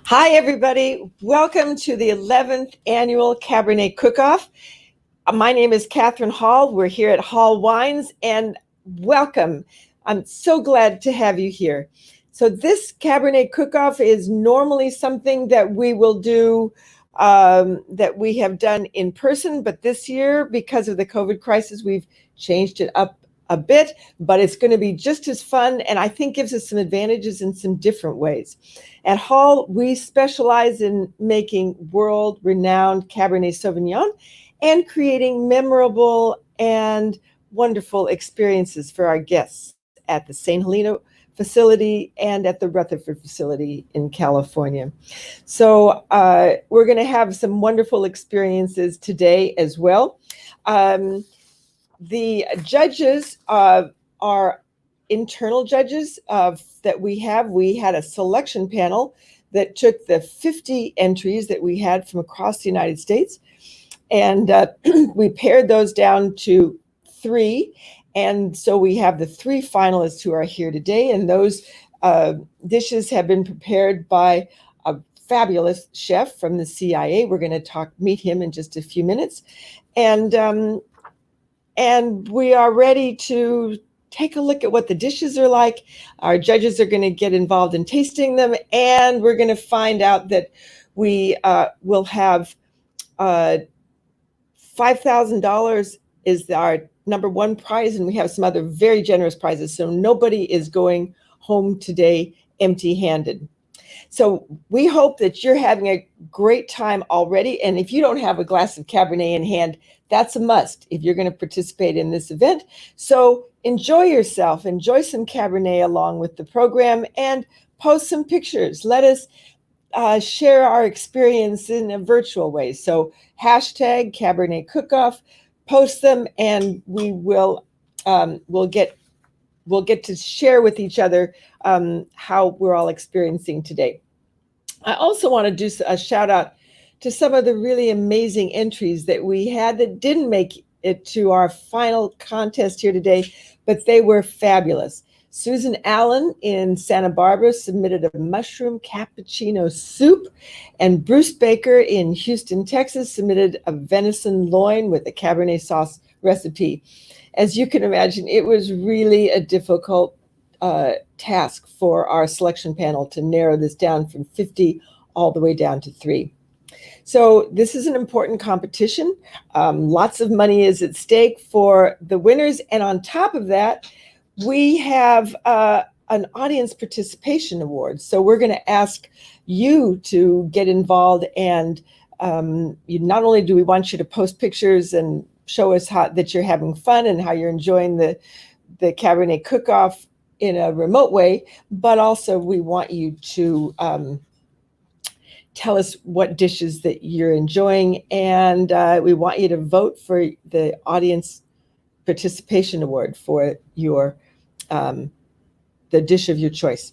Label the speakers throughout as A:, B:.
A: Hi, everybody. Welcome to the 11th annual Cabernet Cookoff. My name is Catherine Hall. We're here at Hall Wines, and welcome. I'm so glad to have you here. So this Cabernet Cookoff is normally something that we will do, that we have done in person, but this year, because of the COVID crisis, we've changed it up a bit, but it's going to be just as fun, and I think gives us some advantages in some different ways. At Hall, we specialize in making world-renowned Cabernet Sauvignon and creating memorable and wonderful experiences for our guests at the St. Helena facility and at the Rutherford facility in California. So we're going to have some wonderful experiences today as well. The judges are internal judges that we have. We had a selection panel that took the 50 entries that we had from across the United States, and we pared those down to 3. And so we have the 3 finalists who are here today, and those dishes have been prepared by a fabulous chef from the CIA. We're going to meet him in just a few minutes, and we are ready to take a look at what the dishes are like. Our judges are going to get involved in tasting them, and we're going to find out that we will have $5,000 is our number 1 prize, and we have some other very generous prizes. So nobody is going home today empty-handed. So we hope that you're having a great time already. And if you don't have a glass of Cabernet in hand, that's a must if you're going to participate in this event. So enjoy yourself, enjoy some Cabernet along with the program, and post some pictures. Let us share our experience in a virtual way. So hashtag Cabernet Cookoff, post them, and we will we'll get to share with each other how we're all experiencing today. I also want to do a shout out to some of the really amazing entries that we had that didn't make it to our final contest here today, but they were fabulous. Susan Allen in Santa Barbara submitted a mushroom cappuccino soup, and Bruce Baker in Houston, Texas submitted a venison loin with a Cabernet sauce recipe. As you can imagine, it was really a difficult task for our selection panel to narrow this down from 50 all the way down to 3. So this is an important competition. Lots of money is at stake for the winners. And on top of that, we have an audience participation award. So we're going to ask you to get involved. And not only do we want you to post pictures and show us that you're having fun and how you're enjoying the Cabernet Cookoff in a remote way, but also we want you to tell us what dishes that you're enjoying, and we want you to vote for the audience participation award for your the dish of your choice.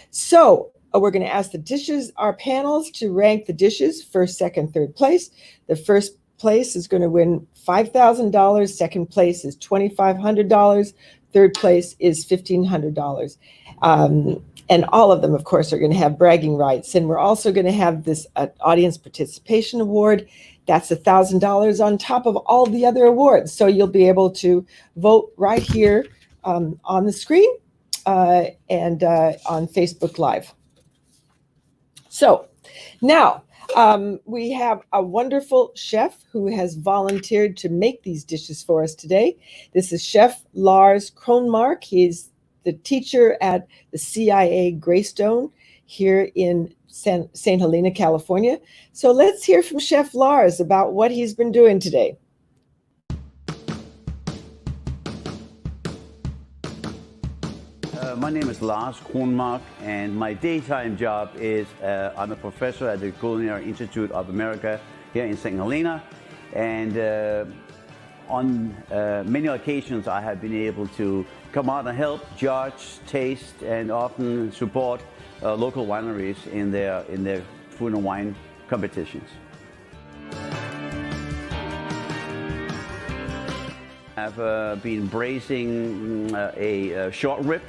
A: So we're going to ask our panels to rank the dishes first, second, third place. The first place is going to win $5,000. Second place is $2,500. Third place is $1,500. And all of them, of course, are going to have bragging rights. And we're also going to have this audience participation award. That's $1,000 on top of all the other awards. So you'll be able to vote right here on the screen and on Facebook Live. So now we have a wonderful chef who has volunteered to make these dishes for us today. This is Chef Lars Kronmark. He's the teacher at the CIA Greystone here in St. Helena, California. So let's hear from Chef Lars about what he's been doing today.
B: My name is Lars Kronmark, and my daytime job is I'm a professor at the Culinary Institute of America here in St. Helena. And on many occasions, I have been able to come out and help judge, taste, and often support local wineries in their food and wine competitions. I've been braising a short rib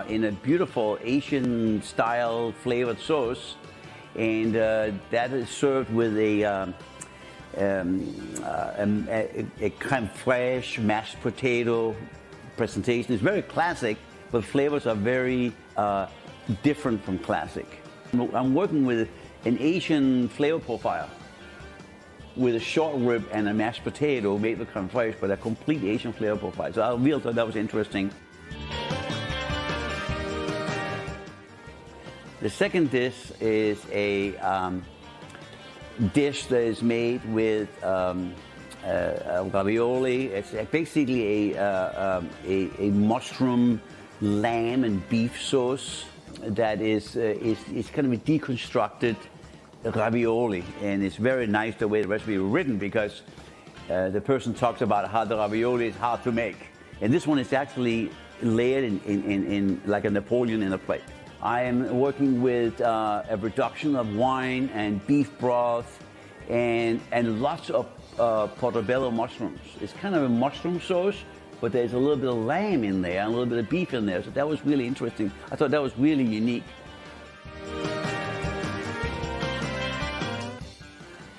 B: in a beautiful Asian style flavored sauce, and that is served with a creme fraiche mashed potato presentation. It's very classic, but flavors are very different from classic. I'm working with an Asian flavor profile with a short rib and a mashed potato made with creme fraiche, but a complete Asian flavor profile. So I really thought that was interesting. The second dish is a dish that is made with ravioli. It's basically a mushroom, lamb, and beef sauce that is kind of a deconstructed ravioli, and it's very nice the way the recipe was written, because the person talks about how the ravioli is hard to make, and this one is actually layered in like a Napoleon in a plate. I am working with a reduction of wine and beef broth and lots of portobello mushrooms. It's kind of a mushroom sauce, but there's a little bit of lamb in there and a little bit of beef in there, so that was really interesting. I thought that was really unique.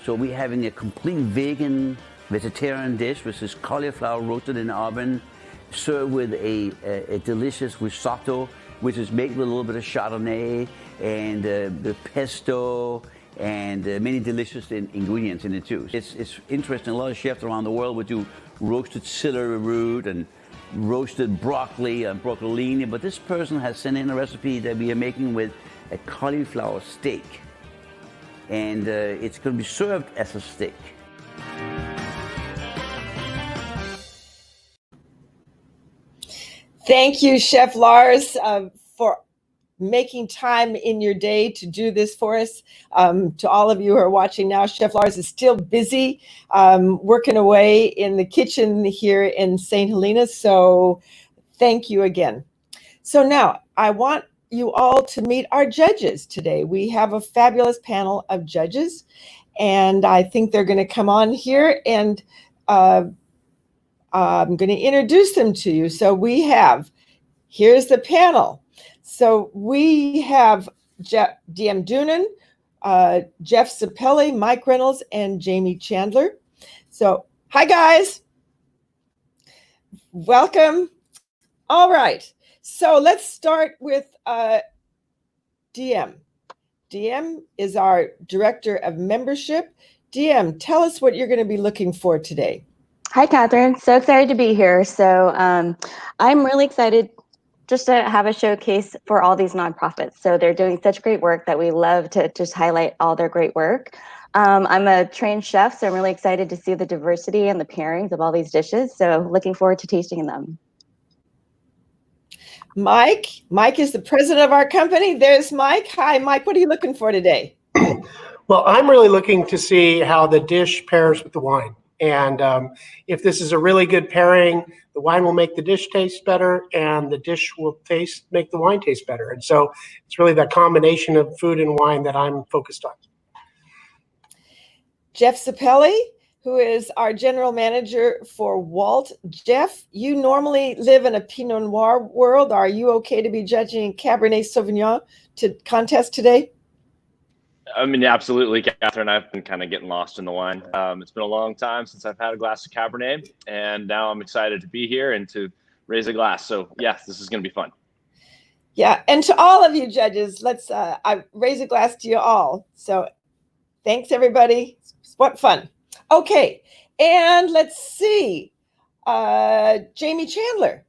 B: So we're having a complete vegetarian dish, which is cauliflower roasted in the oven, served with a delicious risotto, which is made with a little bit of Chardonnay and the pesto and many delicious ingredients in it too. It's interesting. A lot of chefs around the world would do roasted celery root and roasted broccoli and broccolini, but this person has sent in a recipe that we are making with a cauliflower steak, and it's going to be served as a steak.
A: Thank you, Chef Lars, for making time in your day to do this for us. To all of you who are watching now, Chef Lars is still busy working away in the kitchen here in St. Helena, so thank you again. So now I want you all to meet our judges today. We have a fabulous panel of judges, and I think they're going to come on here, and I'm going to introduce them to you. So here's the panel. So we have DM Doonan, Jeff Sapelli, Mike Reynolds, and Jamie Chandler. So, hi guys. Welcome. All right. So let's start with DM. DM is our Director of Membership. DM, tell us what you're going to be looking for today.
C: Hi, Catherine. So excited to be here. So I'm really excited just to have a showcase for all these nonprofits. So they're doing such great work that we love to just highlight all their great work. I'm a trained chef, so I'm really excited to see the diversity and the pairings of all these dishes. So looking forward to tasting them.
A: Mike is the president of our company. There's Mike. Hi, Mike. What are you looking for today?
D: Well, I'm really looking to see how the dish pairs with the wine. And if this is a really good pairing, the wine will make the dish taste better, and the dish will make the wine taste better. And so it's really that combination of food and wine that I'm focused on.
A: Jeff Sapelli, who is our general manager for Walt. Jeff, you normally live in a Pinot Noir world. Are you okay to be judging Cabernet Sauvignon contest today?
E: I mean, absolutely, Catherine. I've been kind of getting lost in the wine. It's been a long time since I've had a glass of Cabernet, and now I'm excited to be here and to raise a glass. So, yes, this is going to be fun.
A: Yeah, and to all of you judges, let's I raise a glass to you all. So, thanks, everybody. What fun. Okay, and let's see. Jamie Chandler.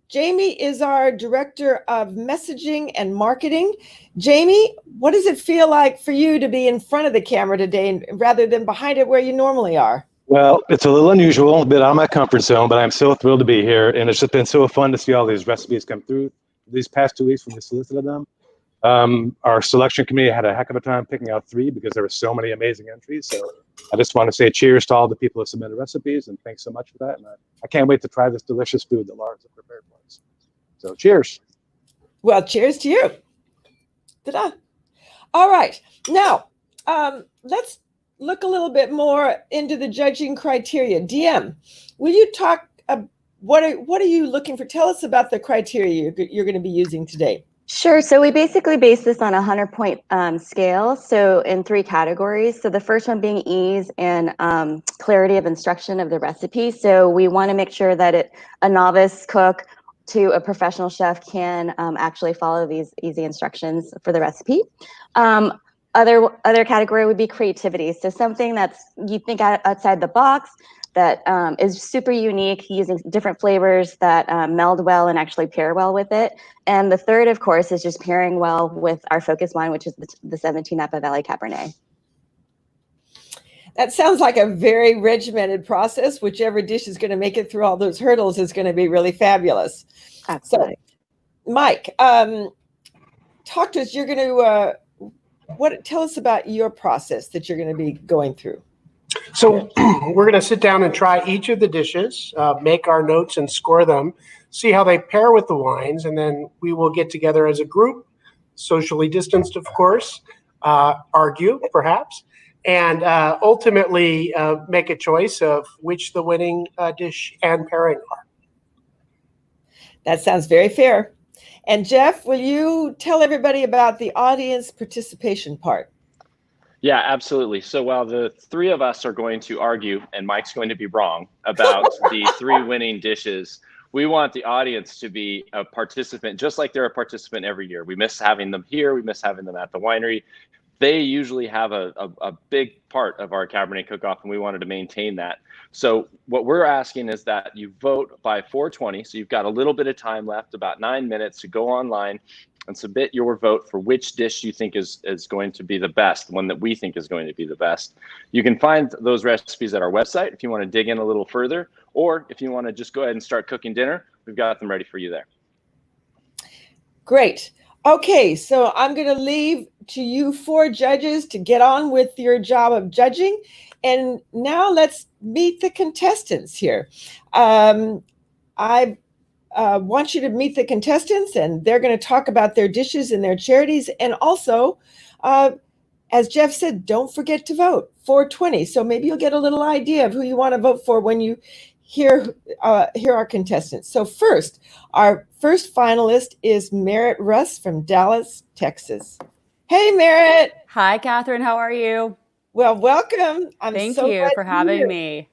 A: Jamie is our Director of Messaging and Marketing. Jamie, what does it feel like for you to be in front of the camera today rather than behind it where you normally are?
F: Well, it's a little unusual, a bit out of my comfort zone, but I'm so thrilled to be here. And it's just been so fun to see all these recipes come through these past 2 weeks when we solicited them. Our selection committee had a heck of a time picking out 3 because there were so many amazing entries. So I just want to say cheers to all the people who submitted recipes, and thanks so much for that. And I can't wait to try this delicious food that Lars has prepared for us. So cheers.
A: Well, cheers to you. Ta-da. All right. Now, let's look a little bit more into the judging criteria. DM, will you talk what are you looking for? Tell us about the criteria you're going to be using today.
C: Sure. So we basically base this on a 100-point scale. So in 3 categories. So the first one being ease and clarity of instruction of the recipe. So we want to make sure that a novice cook to a professional chef can actually follow these easy instructions for the recipe. Other category would be creativity. So something that's you think outside the box that is super unique, using different flavors that meld well and actually pair well with it. And the third, of course, is just pairing well with our focus wine, which is the 17 Napa Valley Cabernet.
A: That sounds like a very regimented process. Whichever dish is going to make it through all those hurdles is going to be really fabulous.
C: Absolutely.
A: So, Mike, talk to us. You're going to tell us about your process that you're going to be going through.
D: So we're going to sit down and try each of the dishes, make our notes and score them, see how they pair with the wines, and then we will get together as a group, socially distanced, of course, argue perhaps, and ultimately make a choice of which the winning dish and pairing are.
A: That sounds very fair. And Jeff, will you tell everybody about the audience participation part?
E: Yeah, absolutely. So while the 3 of us are going to argue, and Mike's going to be wrong about the 3 winning dishes, we want the audience to be a participant, just like they're a participant every year. We miss having them here. We miss having them at the winery. They usually have a big part of our Cabernet Cookoff, and we wanted to maintain that. So what we're asking is that you vote by 4:20. So you've got a little bit of time left, about 9 minutes, to go online and submit your vote for which dish you think is going to be the best, one that we think is going to be the best. You can find those recipes at our website if you want to dig in a little further, or if you want to just go ahead and start cooking dinner, we've got them ready for you there.
A: Great. Okay, so I'm going to leave to you 4 judges to get on with your job of judging. And now let's meet the contestants here. I want you to meet the contestants, and they're going to talk about their dishes and their charities. And also, as Jeff said, don't forget to vote, 4:20. So maybe you'll get a little idea of who you want to vote for when you hear our contestants. So first, our first finalist is Merritt Russ from Dallas, Texas. Hey, Merritt.
G: Hi, Catherine. How are you?
A: Well, welcome.
G: Thank you for having me.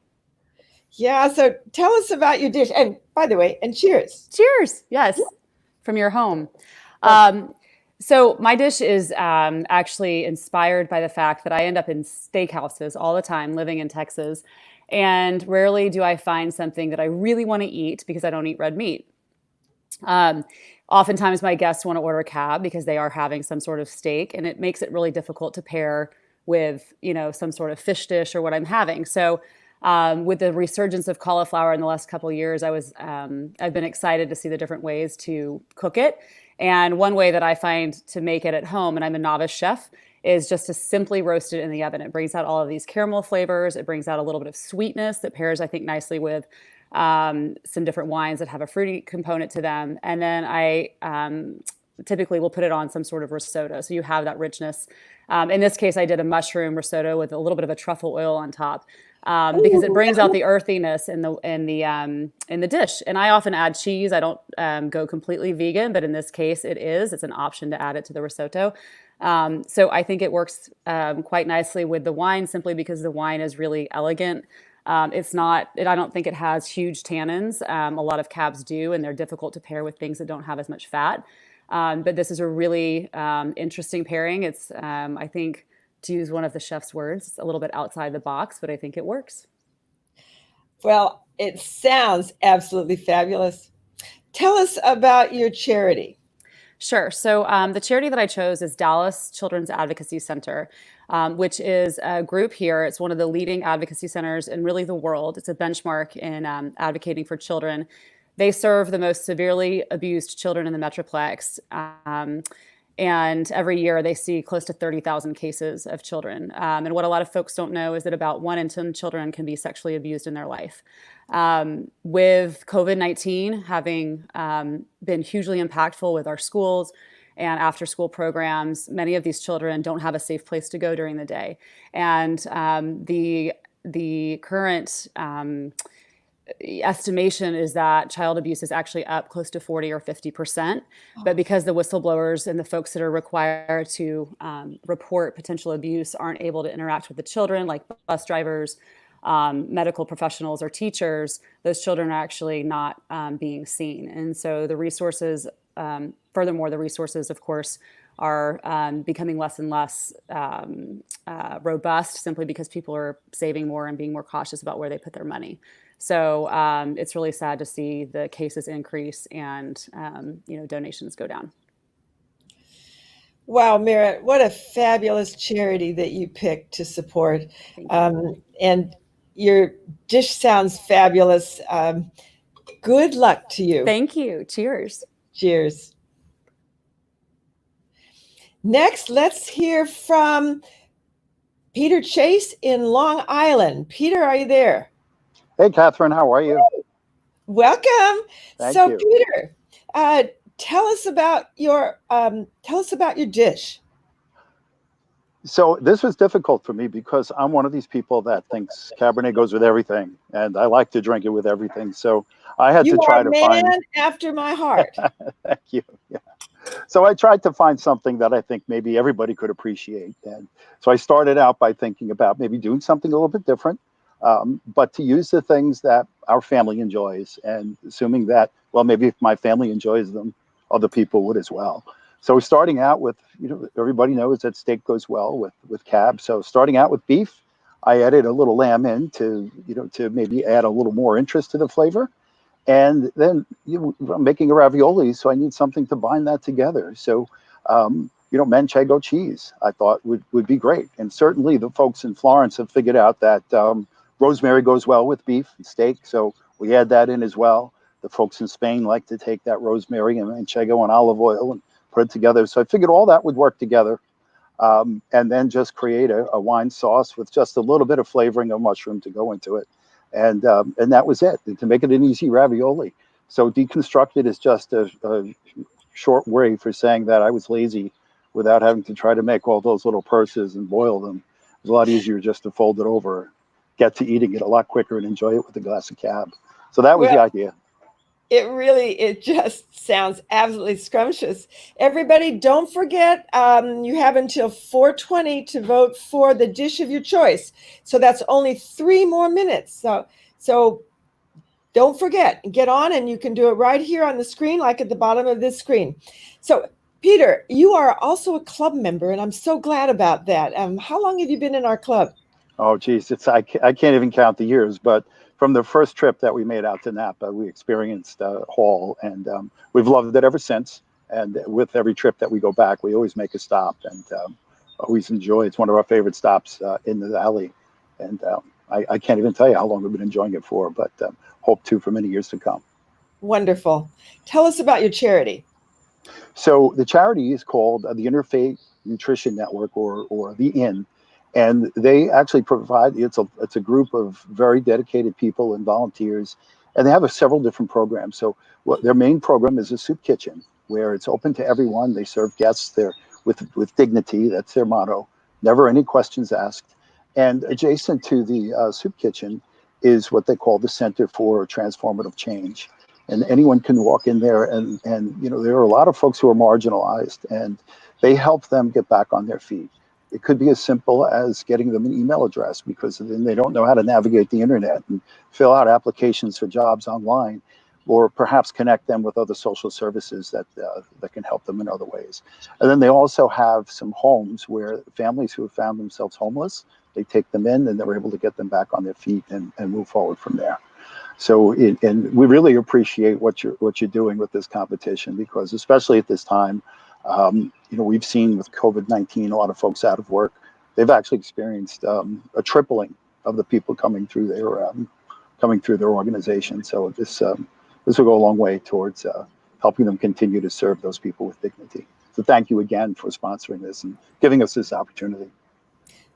A: Yeah, so tell us about your dish. And by the way, and cheers.
G: Cheers. Yes, from your home. So my dish is actually inspired by the fact that I end up in steakhouses all the time living in Texas. And rarely do I find something that I really want to eat because I don't eat red meat. Oftentimes my guests want to order cab because they are having some sort of steak, and it makes it really difficult to pair with, some sort of fish dish or what I'm having. So with the resurgence of cauliflower in the last couple of years, I've been excited to see the different ways to cook it. And one way that I find to make it at home, and I'm a novice chef, is just to simply roast it in the oven. It brings out all of these caramel flavors. It brings out a little bit of sweetness that pairs, I think, nicely with some different wines that have a fruity component to them. And then I typically will put it on some sort of risotto, so you have that richness. In this case, I did a mushroom risotto with a little bit of a truffle oil on top. Because it brings out the earthiness in the dish. And I often add cheese. I don't go completely vegan, but in this case, it's an option to add it to the risotto. So I think it works quite nicely with the wine, simply because the wine is really elegant. I don't think it has huge tannins. A lot of cabs do, and they're difficult to pair with things that don't have as much fat. But this is a really interesting pairing. It's, I think, to use one of the chef's words, it's a little bit outside the box, but I think it works.
A: Well, it sounds absolutely fabulous. Tell us about your charity.
G: Sure. So the charity that I chose is Dallas Children's Advocacy Center, which is a group here. It's one of the leading advocacy centers in really the world. It's a benchmark in advocating for children. They serve the most severely abused children in the Metroplex. And every year they see close to 30,000 cases of children. And what a lot of folks don't know is that about 1 in 10 children can be sexually abused in their life. With COVID-19 having been hugely impactful with our schools and after school programs, many of these children don't have a safe place to go during the day. And the current estimation is that child abuse is actually up close to 40 or 50%. But because the whistleblowers and the folks that are required to report potential abuse aren't able to interact with the children, like bus drivers, medical professionals, or teachers, those children are actually not being seen. And so the resources, furthermore, the resources, of course, are becoming less and less robust, simply because people are saving more and being more cautious about where they put their money. So it's really sad to see the cases increase and donations go down.
A: Wow, Merritt, what a fabulous charity that you picked to support. And your dish sounds fabulous. Good luck to you.
G: Thank you. Cheers.
A: Cheers. Next, let's hear from Peter Chase in Long Island. Peter, are you there?
H: Hey, Catherine, how are you?
A: Welcome.
H: Thank
A: so,
H: you.
A: Peter, tell us about your dish.
H: So this was difficult for me because I'm one of these people that thinks Cabernet goes with everything, and I like to drink it with everything. So I had to try to find.
A: You are a man after my heart.
H: Thank you. Yeah. So I tried to find something that I think maybe everybody could appreciate. And so I started out by thinking about maybe doing something a little bit different, but to use the things that our family enjoys, and assuming that, well, maybe if my family enjoys them, other people would as well. So starting out with, everybody knows that steak goes well with cab. So starting out with beef, I added a little lamb in to maybe add a little more interest to the flavor. And then I'm making a ravioli, so I need something to bind that together. So, manchego cheese I thought would be great. And certainly the folks in Florence have figured out that rosemary goes well with beef and steak. So we add that in as well. The folks in Spain like to take that rosemary and manchego and olive oil and put it together. So I figured all that would work together. And then just create a wine sauce with just a little bit of flavoring of mushroom to go into it. And that was it, to make it an easy ravioli. So Deconstructed is just a short way for saying that I was lazy without having to try to make all those little purses and boil them. It was a lot easier just to fold it over, get to eating it a lot quicker, and enjoy it with a glass of cab. So that was the idea.
A: It just sounds absolutely scrumptious. Everybody, don't forget, you have until 4:20 to vote for the dish of your choice. So that's only 3 more minutes. So don't forget, get on, and you can do it right here on the screen, like at the bottom of this screen. So Peter, you are also a club member, and I'm so glad about that. How long have you been in our club?
H: Oh, geez, I can't even count the years, but from the first trip that we made out to Napa, we experienced Hall, and we've loved it ever since. And with every trip that we go back, we always make a stop, and always enjoy. It's one of our favorite stops in the valley, and I can't even tell you how long we've been enjoying it for, but hope to for many years to come.
A: Wonderful. Tell us about your charity.
H: So the charity is called the Interfaith Nutrition Network, or the IN. And they actually provide, it's a group of very dedicated people and volunteers, and they have several different programs. So their main program is a soup kitchen, where it's open to everyone. They serve guests there with dignity. That's their motto. Never any questions asked. And adjacent to the soup kitchen is what they call the Center for Transformative Change. And anyone can walk in there, and there are a lot of folks who are marginalized, and they help them get back on their feet. It could be as simple as getting them an email address, because then they don't know how to navigate the internet and fill out applications for jobs online, or perhaps connect them with other social services that can help them in other ways. And then they also have some homes where families who have found themselves homeless, they take them in, and they're able to get them back on their feet and move forward from there. So, and we really appreciate what you're doing with this competition, because especially at this time, we've seen with COVID-19, a lot of folks out of work. They've actually experienced a tripling of the people coming through their organization. So this will go a long way towards helping them continue to serve those people with dignity. So thank you again for sponsoring this and giving us this opportunity.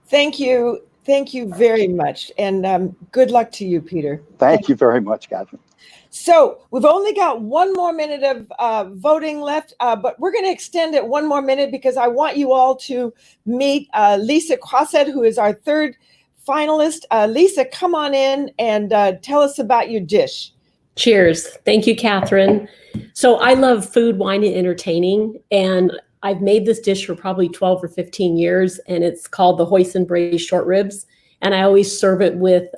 A: Thank you. Thank you very much. And good luck to you, Peter.
H: Thank you very much, Catherine.
A: So we've only got 1 more minute of voting left, but we're going to extend it 1 more minute, because I want you all to meet Lisa Crossett, who is our third finalist. Lisa, come on in and tell us about your dish.
I: Cheers. Thank you, Catherine. So I love food, wine, and entertaining, and I've made this dish for probably 12 or 15 years, and it's called the Hoisin braised short ribs. And I always serve it with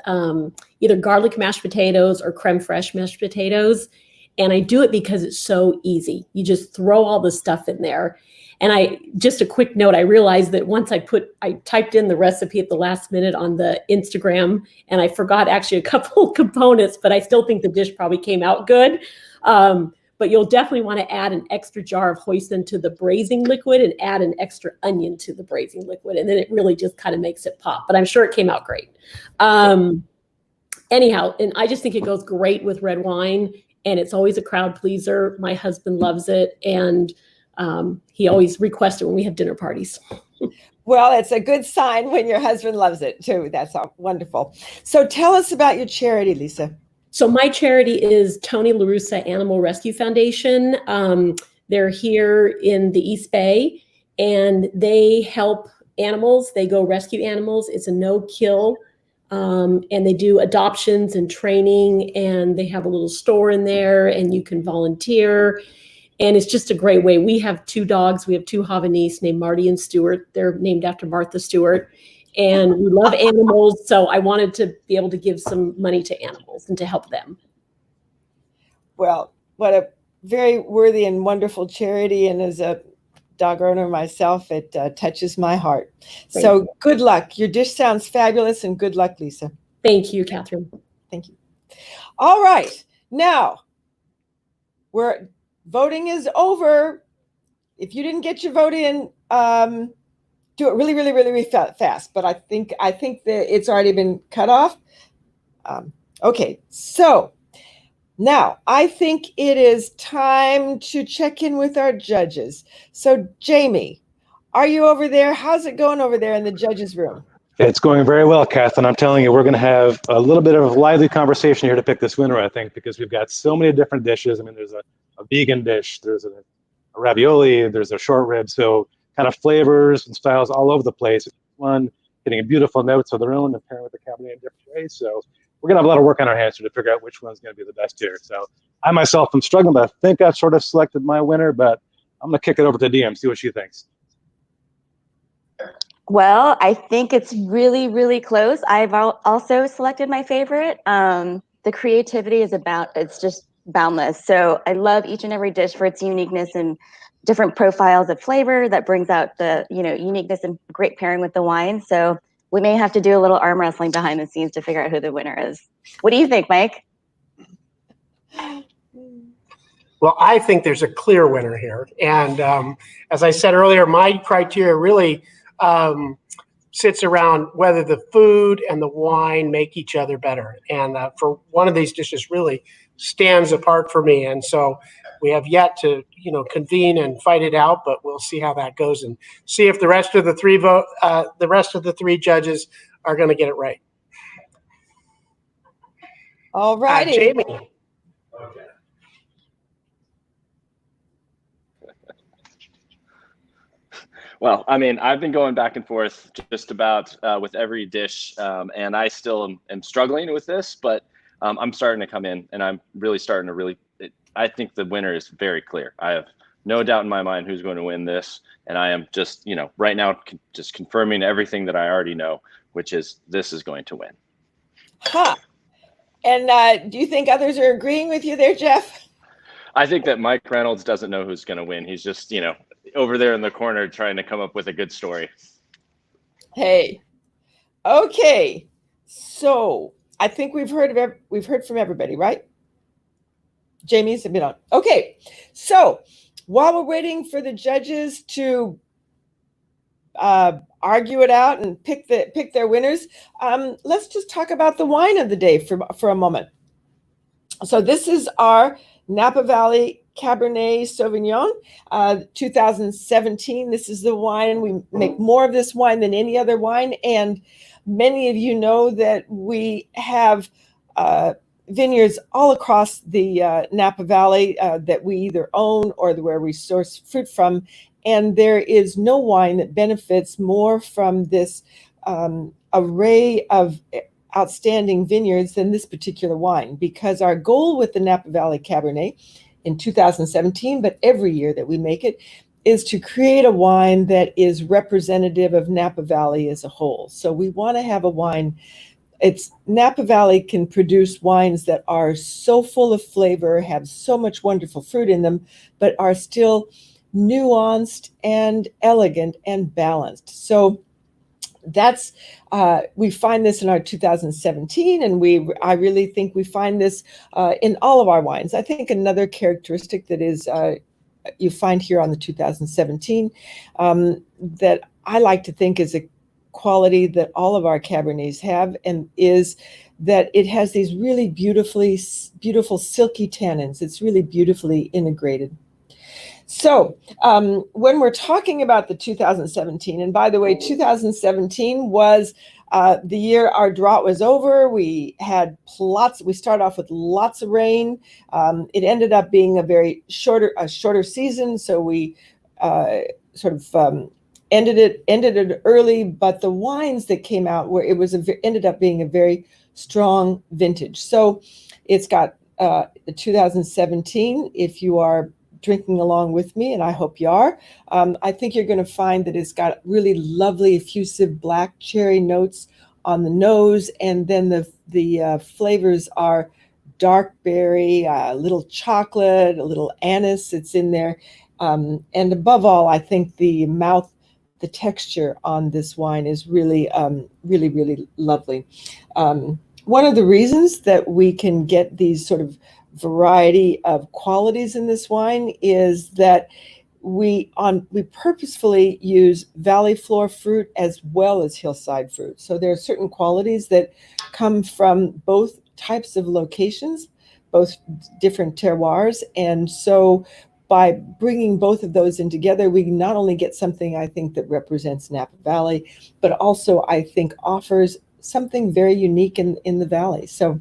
I: either garlic mashed potatoes or creme fraiche mashed potatoes. And I do it because it's so easy. You just throw all the stuff in there. And just a quick note, I realized that once I typed in the recipe at the last minute on the Instagram, and I forgot actually a couple components, but I still think the dish probably came out good. But you'll definitely want to add an extra jar of hoisin to the braising liquid and add an extra onion to the braising liquid. And then it really just kind of makes it pop, but I'm sure it came out great. Anyhow, and I just think it goes great with red wine, and it's always a crowd pleaser. My husband loves it, and he always requests it when we have dinner parties.
A: Well, it's a good sign when your husband loves it too. That's wonderful. So tell us about your charity, Lisa.
I: So my charity is Tony LaRussa Animal Rescue Foundation. They're here in the East Bay, and they help animals. They go rescue animals. It's a no-kill, and they do adoptions and training, and they have a little store in there, and you can volunteer. And it's just a great way. We have 2 dogs. We have 2 Havanese named Marty and Stewart. They're named after Martha Stewart. And we love animals. So I wanted to be able to give some money to animals and to help them.
A: Well, what a very worthy and wonderful charity. And as a dog owner myself, it touches my heart. So good luck. Your dish sounds fabulous, and good luck, Lisa.
I: Thank you, Catherine.
A: Thank you. All right. Now, voting is over. If you didn't get your vote in, do it really, really, really, really fast. But I think that it's already been cut off. Okay, so now I think it is time to check in with our judges. So Jamie, are you over there? How's it going over there in the judges' room?
F: It's going very well, Catherine. I'm telling you, we're going to have a little bit of a lively conversation here to pick this winner, I think, because we've got so many different dishes. I mean, there's a vegan dish, there's a ravioli, there's a short rib, so kind of flavors and styles all over the place. It's fun, getting beautiful notes of their own and pairing with the Cabernet in different ways. So we're going to have a lot of work on our hands here to figure out which one's going to be the best here. So I myself am struggling, but I think I've sort of selected my winner, but I'm going to kick it over to DM, see what she thinks.
C: Well, I think it's really, really close. I've also selected my favorite. The creativity it's just boundless. So I love each and every dish for its uniqueness and different profiles of flavor that brings out the uniqueness and great pairing with the wine. So we may have to do a little arm wrestling behind the scenes to figure out who the winner is. What do you think, Mike?
D: Well, I think there's a clear winner here. And as I said earlier, my criteria really sits around whether the food and the wine make each other better. And for one of these dishes really stands apart for me. And so we have yet to, convene and fight it out, but we'll see how that goes and see if the rest of the three judges are going to get it right.
A: All righty.
D: Jamie.
E: Okay. Well, I mean, I've been going back and forth just about with every dish, and I still am struggling with this, but I'm starting to come in, and I'm really starting to I think the winner is very clear. I have no doubt in my mind who's going to win this, and I am just, right now just confirming everything that I already know, which is this is going to win.
A: Huh. And do you think others are agreeing with you there, Jeff?
E: I think that Mike Reynolds doesn't know who's going to win. He's just, over there in the corner trying to come up with a good story.
A: Hey, okay. So I think we've heard from everybody, right? Jamie's been on. Okay. So while we're waiting for the judges to argue it out and pick their winners, let's just talk about the wine of the day for a moment. So this is our Napa Valley Cabernet Sauvignon, 2017. This is the wine. We make more of this wine than any other wine. And many of you know that we have vineyards all across the Napa Valley that we either own or where we source fruit from. And there is no wine that benefits more from this array of outstanding vineyards than this particular wine, because our goal with the Napa Valley Cabernet in 2017, but every year that we make it, is to create a wine that is representative of Napa Valley as a whole. So we want to have a wine. Napa Valley can produce wines that are so full of flavor, have so much wonderful fruit in them, but are still nuanced and elegant and balanced. So that's we find this in our 2017, and I really think we find this in all of our wines. I think another characteristic that is you find here on the 2017 that I like to think is a quality that all of our Cabernets have, and is that it has these really beautiful silky tannins. It's really beautifully integrated. So when we're talking about the 2017, and by the way, 2017 was the year our drought was over. We started off with lots of rain. It ended up being a shorter season. So we ended it early, but the wines that came out ended up being a very strong vintage. So it's got the 2017, if you are drinking along with me, and I hope you are, I think you're going to find that it's got really lovely effusive black cherry notes on the nose, and then the flavors are dark berry, a little chocolate, a little anise that's in there, and above all, I think the texture on this wine is really, really lovely. One of the reasons that we can get these sort of variety of qualities in this wine is that we purposefully use valley floor fruit as well as hillside fruit. So there are certain qualities that come from both types of locations, both different terroirs, and so by bringing both of those in together, we not only get something I think that represents Napa Valley, but also I think offers something very unique in the valley. So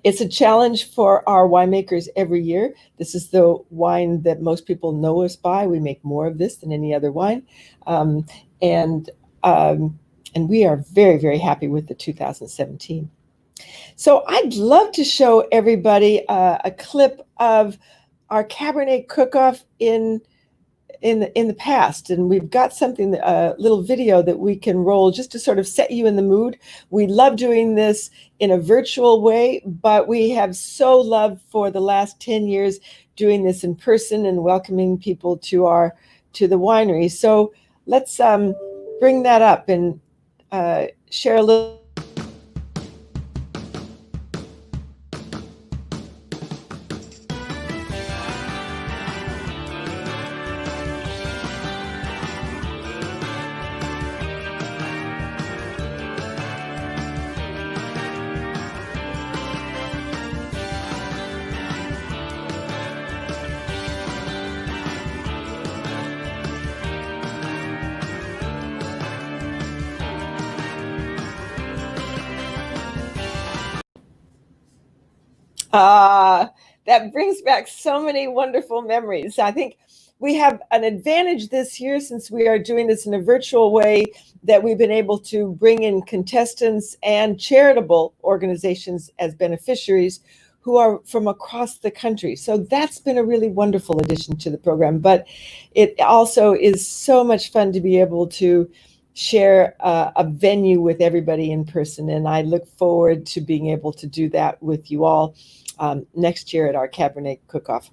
A: it's a challenge for our winemakers every year. This is the wine that most people know us by. We make more of this than any other wine. And we are very, very happy with the 2017. So I'd love to show everybody a clip of our Cabernet Cookoff in the past, and we've got something, a little video that we can roll just to sort of set you in the mood. We love doing this in a virtual way, but we have so loved for the last 10 years doing this in person and welcoming people to the winery. So let's bring that up and share a little. That brings back so many wonderful memories. I think we have an advantage this year, since we are doing this in a virtual way, that we've been able to bring in contestants and charitable organizations as beneficiaries who are from across the country. So that's been a really wonderful addition to the program. But it also is so much fun to be able to share a venue with everybody in person. And I look forward to being able to do that with you all next year at our Cabernet Cookoff.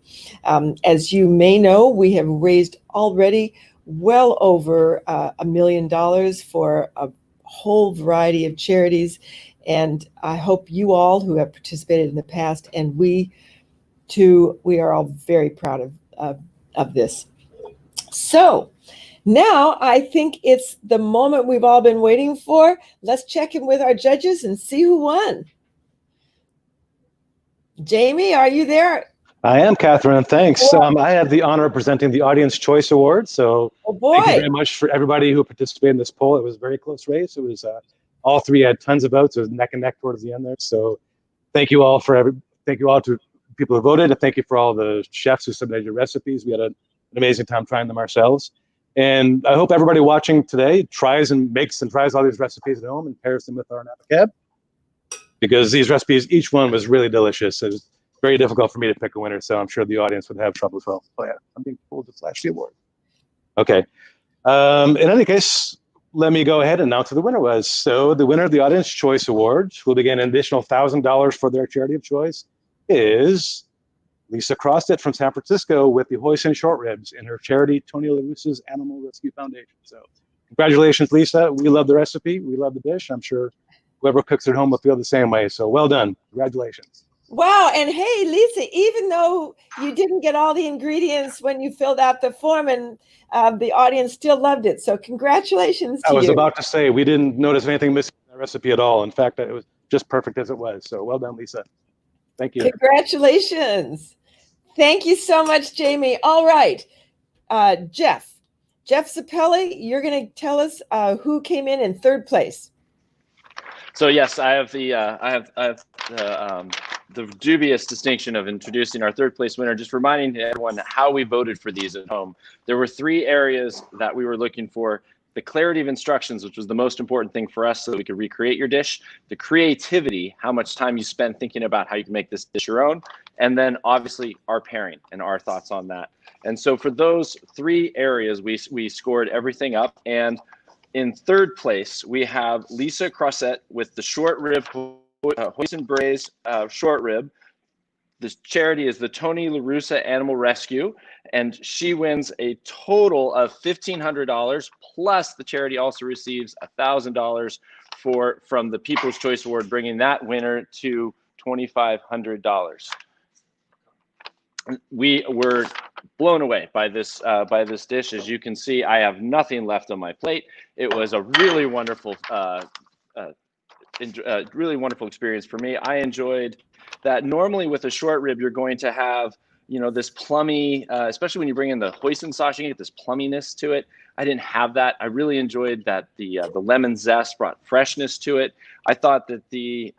A: As you may know, we have raised already well over $1 million for a whole variety of charities. And I hope you all who have participated in the past, and we too, we are all very proud of this. So now I think it's the moment we've all been waiting for. Let's check in with our judges and see who won. Jamie, are you there?
F: I am, Catherine. Thanks. I have the honor of presenting the Audience Choice Award. So thank you very much for everybody who participated in this poll. It was a very close race. It was all three had tons of votes. It was neck and neck towards the end there. So thank you all thank you all to people who voted, and thank you for all the chefs who submitted your recipes. We had an amazing time trying them ourselves. And I hope everybody watching today tries all these recipes at home and pairs them with our Napa Cab, because these recipes, each one was really delicious. It was very difficult for me to pick a winner, so I'm sure the audience would have trouble as well. Oh yeah, I'm being pulled to flash the award. Okay. In any case, let me go ahead and announce who the winner was. So the winner of the Audience Choice Award, who will begin an additional $1,000 for their charity of choice, is Lisa Crostet from San Francisco with the Hoisin short ribs in her charity Tony LaRussa's Animal Rescue Foundation. So congratulations, Lisa. We love the recipe. We love the dish. I'm sure whoever cooks at home will feel the same way. So well done. Congratulations.
A: Wow. And hey, Lisa, even though you didn't get all the ingredients when you filled out the form, and the audience still loved it. So congratulations to you.
F: I was about to say, we didn't notice anything missing in the recipe at all. In fact, it was just perfect as it was. So well done, Lisa. Thank you.
A: Congratulations. Thank you so much, Jamie. All right. Jeff Zappelli, you're going to tell us who came in third place.
E: So yes, I have the dubious distinction of introducing our third place winner, just reminding everyone how we voted for these at home. There were 3 areas that we were looking for: the clarity of instructions, which was the most important thing for us so that we could recreate your dish; the creativity, how much time you spend thinking about how you can make this dish your own; and then obviously our pairing and our thoughts on that. And so for those 3 areas, we scored everything up. And in third place, we have Lisa Crosset with the short rib, Hoisin braised short rib. The charity is the Tony LaRussa Animal Rescue, and she wins a total of $1,500, plus the charity also receives $1,000 from the People's Choice Award, bringing that winner to $2,500. We were blown away by this dish. As you can see, I have nothing left on my plate. It was a really wonderful experience for me. I enjoyed that. Normally with a short rib, you're going to have, this plummy, especially when you bring in the hoisin sauce, you can get this plumminess to it. I didn't have that. I really enjoyed that the lemon zest brought freshness to it. I thought that the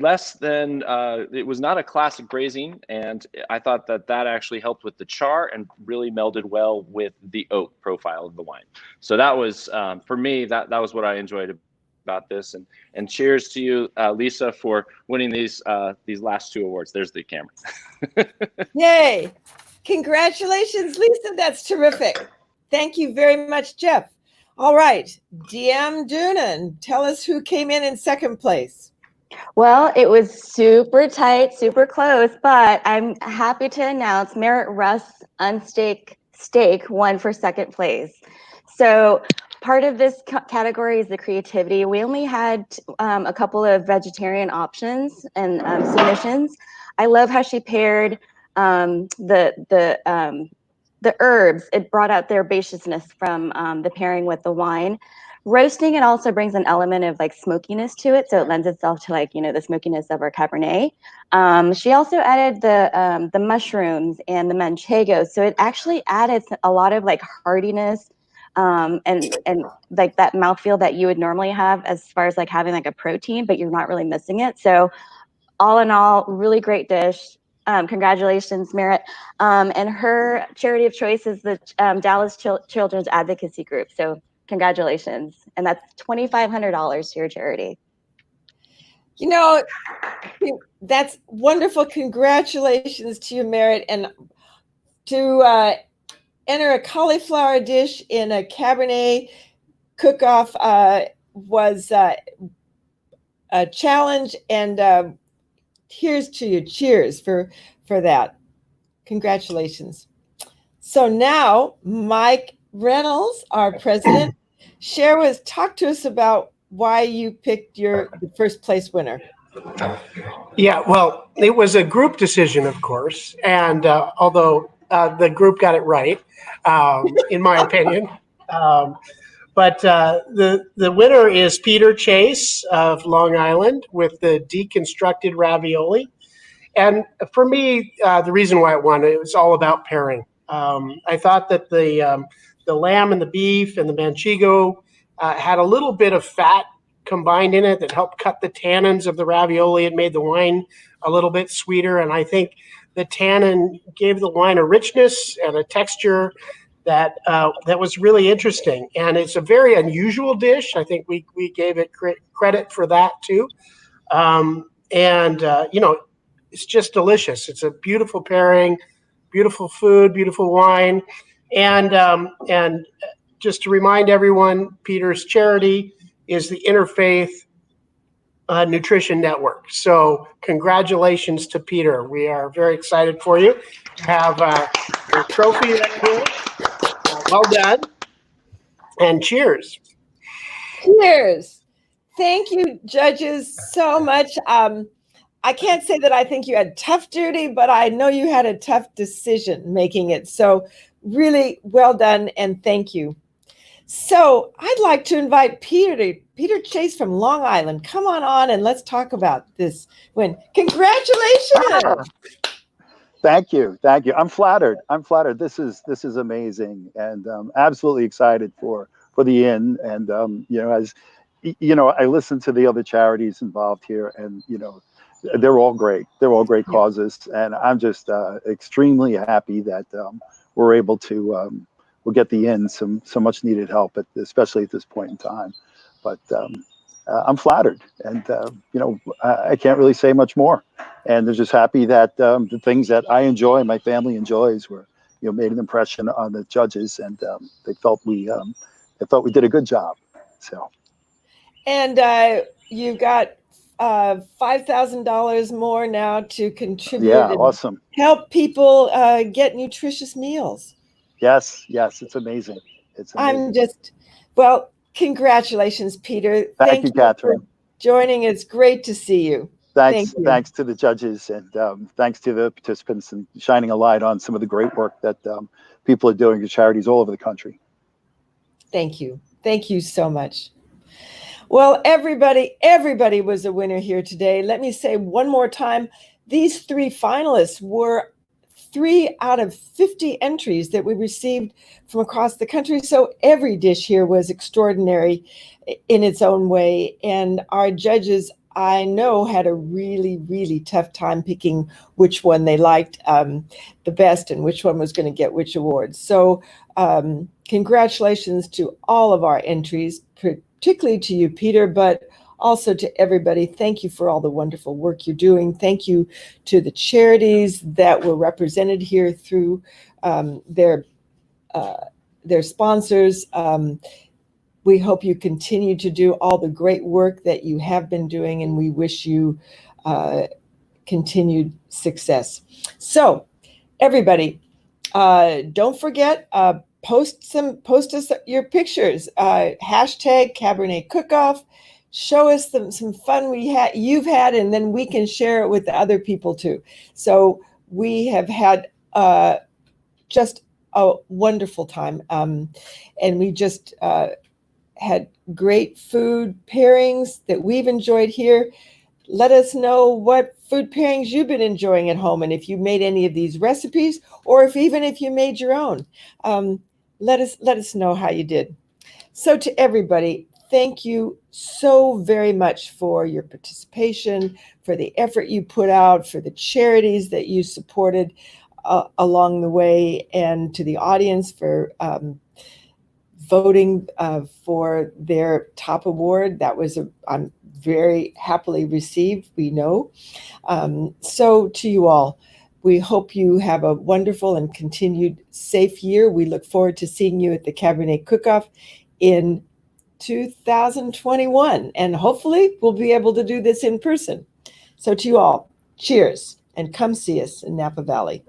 E: it was not a classic braising, and I thought that actually helped with the char and really melded well with the oak profile of the wine. So that was, for me, that was what I enjoyed about this. And cheers to you, Lisa, for winning these last 2 awards. There's the camera.
A: Yay. Congratulations, Lisa. That's terrific. Thank you very much, Jeff. All right. DM Doonan, tell us who came in second place.
C: Well, it was super tight, super close, but I'm happy to announce Merritt Russ Unsteak Steak won for second place. So part of this category is the creativity. We only had a couple of vegetarian options and submissions. I love how she paired the herbs. It brought out the herbaceousness from the pairing with the wine. Roasting, it also brings an element of smokiness to it, so it lends itself to the smokiness of our Cabernet. She also added the mushrooms and the manchego, so it actually added a lot of heartiness and that mouthfeel that you would normally have as far as having a protein, but you're not really missing it. So all in all, really great dish. Congratulations, Merritt. And her charity of choice is the Dallas Children's Advocacy Group. So congratulations. And that's $2,500 to your charity.
A: That's wonderful. Congratulations to you, Merritt. And to enter a cauliflower dish in a Cabernet Cookoff was a challenge. And here's to you. Cheers for that. Congratulations. So now, Mike Reynolds, our president, talk to us about why you picked the first place winner.
D: Yeah, well, it was a group decision, of course, and although the group got it right, in my opinion. But the winner is Peter Chase of Long Island with the Deconstructed Ravioli. And for me, the reason why it won, it was all about pairing. I thought that the lamb and the beef and the manchego had a little bit of fat combined in it that helped cut the tannins of the ravioli. It made the wine a little bit sweeter. And I think the tannin gave the wine a richness and a texture that was really interesting. And it's a very unusual dish. I think we gave it credit for that too. It's just delicious. It's a beautiful pairing, beautiful food, beautiful wine. And just to remind everyone, Peter's charity is the Interfaith Nutrition Network. So congratulations to Peter. We are very excited for you. Have a trophy right here. Well done. And cheers.
A: Cheers. Thank you, judges, so much. I can't say that I think you had tough duty, but I know you had a tough decision making it. So really well done, and thank you. So I'd like to invite Peter Chase from Long Island. Come on and let's talk about this win. Congratulations.
H: Thank you. I'm flattered. This is amazing, and absolutely excited for the inn. And as I listened to the other charities involved here, and they're all great. They're all great causes, and I'm just extremely happy that we're able to we'll get the inn some much needed help, especially at this point in time. But I'm flattered, and I can't really say much more. And they're just happy that the things that I enjoy and my family enjoys were made an impression on the judges, and they felt we did a good job. So.
A: And you got $5,000 more now to contribute.
H: Yeah, awesome.
A: Help people get nutritious meals.
H: Yes, it's amazing.
A: Congratulations, Peter.
H: Thank you, Catherine.
A: For joining. It's great to see you.
H: Thanks to the judges, and thanks to the participants, and shining a light on some of the great work that people are doing to charities all over the country.
A: Thank you. Thank you so much. Well, everybody was a winner here today. Let me say one more time, these 3 finalists were 3 out of 50 entries that we received from across the country. So every dish here was extraordinary in its own way. And our judges, I know, had a really, really tough time picking which one they liked the best and which one was going to get which awards. So congratulations to all of our entries, particularly to you, Peter, but also to everybody. Thank you for all the wonderful work you're doing. Thank you to the charities that were represented here through their sponsors. We hope you continue to do all the great work that you have been doing, and we wish you continued success. So, everybody, don't forget, post us your pictures. Hashtag Cabernet Cookoff. Show us some fun you've had, and then we can share it with the other people too. So we have had just a wonderful time, and we just had great food pairings that we've enjoyed here. Let us know what food pairings you've been enjoying at home, and if you made any of these recipes, or if you made your own. Let us know how you did. So to everybody, thank you so very much for your participation, for the effort you put out, for the charities that you supported along the way, and to the audience for voting for their top award. That was I'm very happily received, we know. So to you all, we hope you have a wonderful and continued safe year. We look forward to seeing you at the Cabernet Cookoff in 2021, and hopefully we'll be able to do this in person. So to you all, cheers, and come see us in Napa Valley.